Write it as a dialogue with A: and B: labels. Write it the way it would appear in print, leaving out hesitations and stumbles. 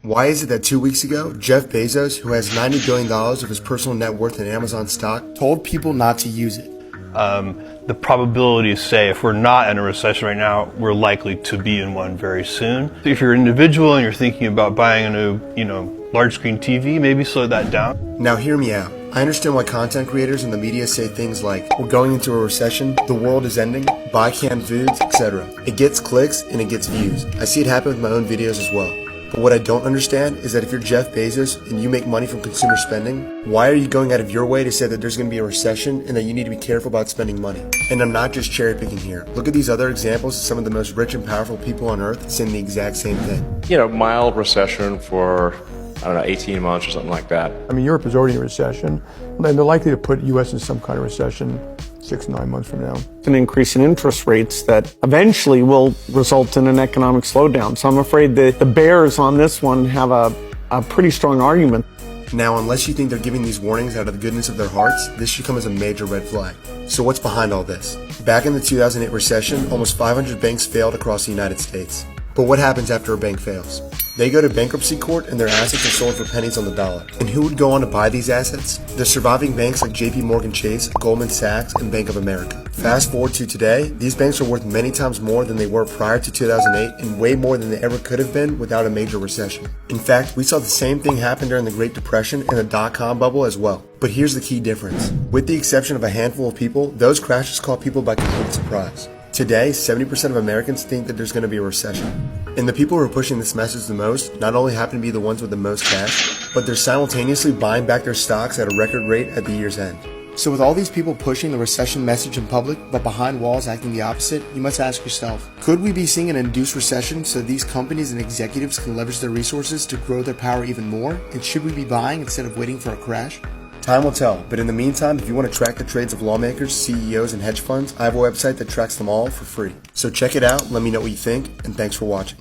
A: Why is it that 2 weeks ago, Jeff Bezos, who has $90 billion of his personal net worth in Amazon stock, told people not to use it?
B: The probabilities say if we're not in a recession right now, we're likely to be in one very soon. If you're an individual and you're thinking about buying a new, large screen TV, maybe slow that down.
A: Now hear me out. I understand why content creators and the media say things like, we're going into a recession, the world is ending, buy canned foods, etc. It gets clicks and it gets views. I see it happen with my own videos as well. But what I don't understand is that if you're Jeff Bezos and you make money from consumer spending, why are you going out of your way to say that there's going to be a recession and that you need to be careful about spending money? And I'm not just cherry picking here. Look at these other examples of some of the most rich and powerful people on earth saying the exact same thing.
C: Mild recession for, 18 months or something like that.
D: Europe is already in recession, and they're likely to put U.S. in some kind of recession 6 to 9 months from now.
E: An increase in interest rates that eventually will result in an economic slowdown. So I'm afraid that the bears on this one have a pretty strong argument.
A: Now, unless you think they're giving these warnings out of the goodness of their hearts, this should come as a major red flag. So what's behind all this? Back in the 2008 recession, almost 500 banks failed across the United States. But what happens after a bank fails? They go to bankruptcy court and their assets are sold for pennies on the dollar. And who would go on to buy these assets? The surviving banks like JP Chase, Goldman Sachs, and Bank of America. Fast forward to today, these banks are worth many times more than they were prior to 2008 and way more than they ever could have been without a major recession. In fact, we saw the same thing happen during the Great Depression and the dot-com bubble as well. But here's the key difference. With the exception of a handful of people, those crashes caught people by complete surprise. Today, 70% of Americans think that there's going to be a recession. And the people who are pushing this message the most not only happen to be the ones with the most cash, but they're simultaneously buying back their stocks at a record rate at the year's end. So with all these people pushing the recession message in public, but behind walls acting the opposite, you must ask yourself, could we be seeing an induced recession so these companies and executives can leverage their resources to grow their power even more? And should we be buying instead of waiting for a crash? Time will tell, but in the meantime, if you want to track the trades of lawmakers, CEOs, and hedge funds, I have a website that tracks them all for free. So check it out, let me know what you think, and thanks for watching.